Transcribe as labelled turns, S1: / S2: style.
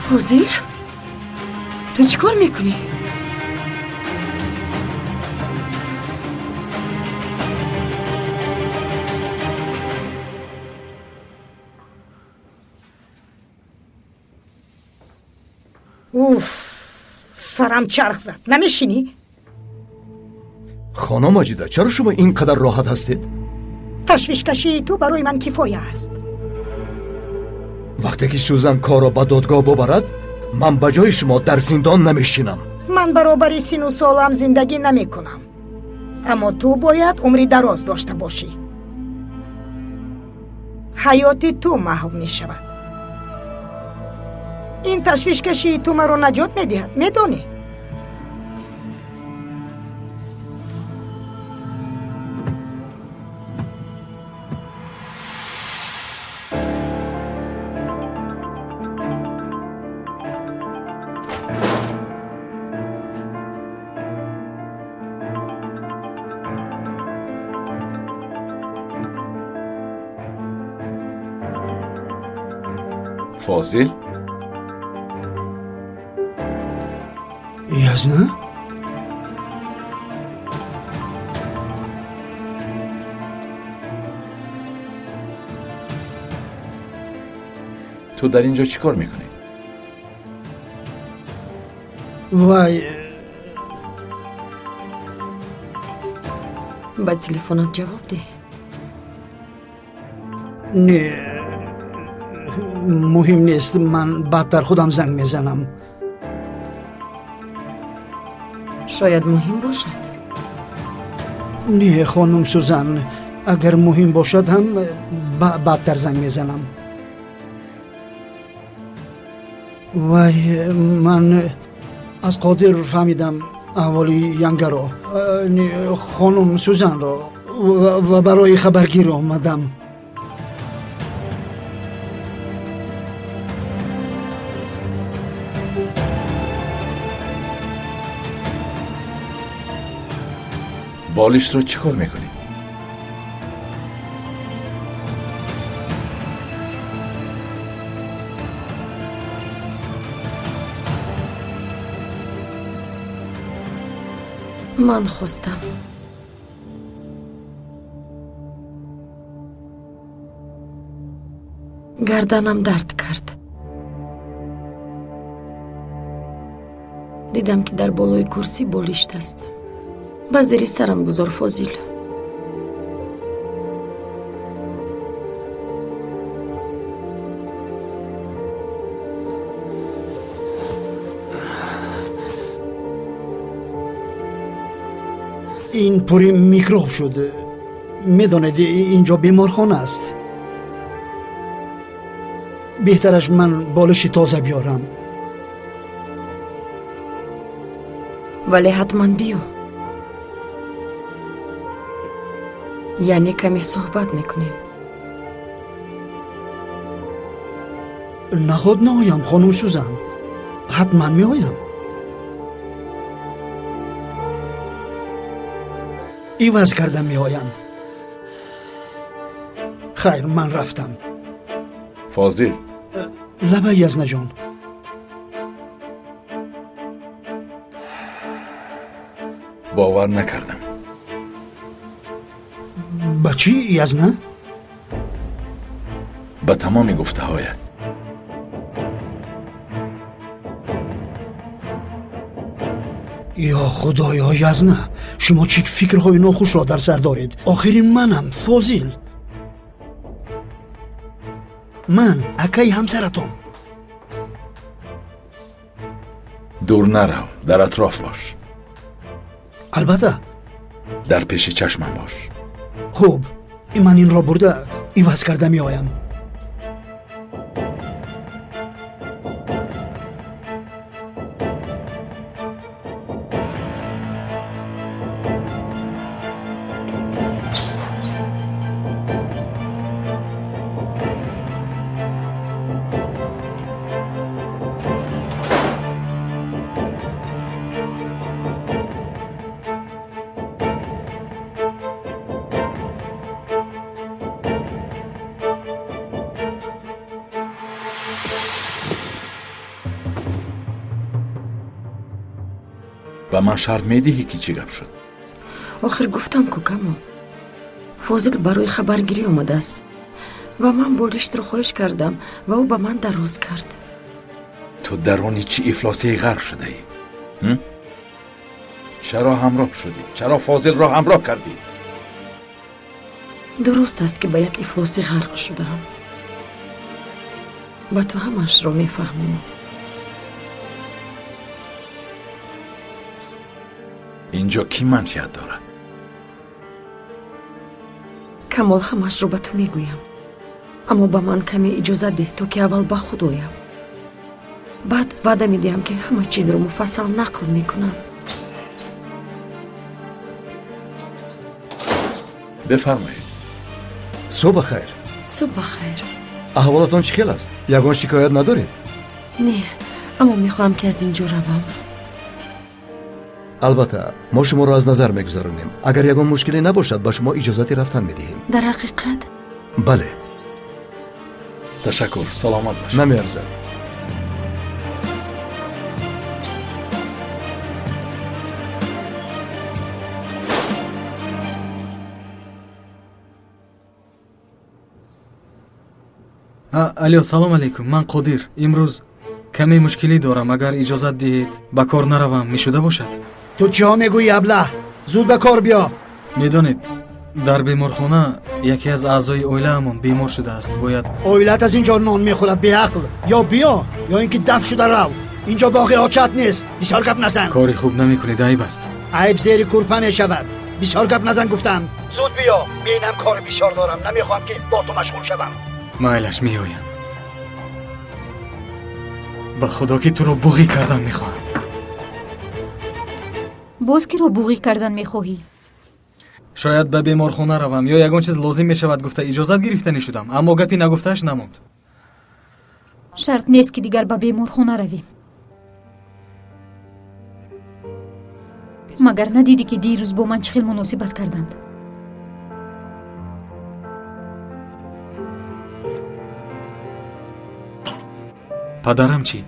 S1: فوزیل؟ تو چیکار میکنی؟
S2: اوف، سرم چرخ زد. نمیشینی؟
S3: خانم ماجده، چرا شما اینقدر راحت هستید؟
S2: تشویشکشی تو برای من کفایه است.
S3: وقتی که سوزن کار را به دادگاه ببرد، من به جای شما در زندان نمیشینم.
S2: من برابر سن و سالم زندگی نمی کنم، اما تو باید عمری دراز داشته باشی. حیات تو محو می شود. این تشویشکشی تو مرا نجات می دهد، می دانی؟
S4: فاضل؟
S5: یزنه؟
S4: تو در اینجا چی کار میکنی؟
S5: وای،
S1: با تلفنت جواب ده.
S5: نه، مهم نیست. من بعدتر خودم زنگ میزنم.
S1: شاید مهم باشد.
S5: نه خانم سوزان، اگر مهم باشد هم بعدتر زنگ میزنم. وای، من از قادر فهمیدم احوالی ینگه را، خانم سوزان را، و برای خبرگیری آمدم.
S4: بالش رو چی کار میکنی؟
S1: من خواستم. گردنم درد کرد. دیدم که در بالای کرسی بالشت است. با زیر سرم گذار فاضل.
S5: این پوری میکروب شده. میدانید اینجا بیمارخانه است. بهترش من بالش تازه بیارم.
S1: ولی حتما بیو. یعنی کمی صحبت میکنیم.
S5: نخود نایم خانم سوزان، حتما میایم. ایواز کردم میایم. خیر، من رفتم.
S4: فاضل،
S5: لبه یزنه جان.
S4: باور نکردم.
S5: با چی یزنه؟
S4: با تمام گفته هایت.
S5: یا خدایا یزنه، شما چه فکرهای ناخوش را در سر دارید؟ آخرین منم فاضل. من اکای همسرتم.
S4: دور نرو، در اطراف باش.
S5: البته.
S4: در پیش چشمم باش.
S5: خوب، من این را برده ایواز کرده می آیم.
S4: ба ман шарт медиҳӣ ки чӣ гап шуд?
S1: охир гуфтам ку камо фозил барои хабаргирӣ омадааст ва ман болиштро хоҳиш кардам ва ӯ ба ман дароз кард.
S4: ту дарони чӣ ифлосие ғарқ шудаӣ? чаро ҳамроҳ шудӣ? чаро фозилро ҳамроҳ кардӣ?
S1: дуруст аст ки ба як ифлосӣ ғарқ шудаам. ба ту ҳамаашро мефаҳмонам.
S4: инҷо кӣ манфиат дорад?
S1: камол ҳамаашро ба ту мегӯям, аммо ба ман каме иҷозат деҳ то ки аввал ба худ оям. баъд ваъда медиҳам ки ҳама чизро муфассал нақл мекунам.
S4: бифармоед.
S3: صبح خیر.
S1: صبح خیر.
S3: احوالتان چی خیل است؟ یگان شکایت ندارید؟
S1: نه، اما میخواهم که از اینجا روم.
S3: البته ما شما را از نظر میگذارونیم. اگر یگان مشکلی نباشد با شما اجازتی رفتن میدهیم.
S1: در حقیقت؟
S3: بله.
S4: تشکر. سلامت باش.
S3: نمیارزد.
S6: алё, салом алейкум. Ман Қодир. имрӯз каме мушкилӣ дорам. агар иҷозат диҳед ба кор наравам мешуда бошад?
S5: ту чиҳо мегӯӣ аблаҳ? зуд ба кор биё.
S6: медонед дар беморхона яке аз аъзои оилаамон бемор шудааст. бояд
S5: оилат аз ин ҷо нон мехӯрад беақл. ё биё ё ин ки даф шуда рав. ин ҷо боғи очат нест. бисёр гап назан.
S6: кори хуб намекунед. айб аст.
S5: айб зери курпа мешавад. бисёр гап назан гуфтам. зуд биё. бинам кори бисёр дорам. намехоҳам ки бо ту машғул шавам.
S6: майлаш, меоям. ба худо ки туро буғӣ кардан мехоҳам.
S7: боз киро буғӣ кардан мехоҳӣ?
S6: шояд ба беморхона равам ё ягон чиз лозим мешавад гуфта иҷозат гирифтанӣ шудам, аммо гапи нагуфтааш намонд.
S7: шарт нест ки дигар ба беморхона равем. магар надидӣ ки дирӯз бо ман чӣ хел муносибат карданд?
S6: падарам чӣ?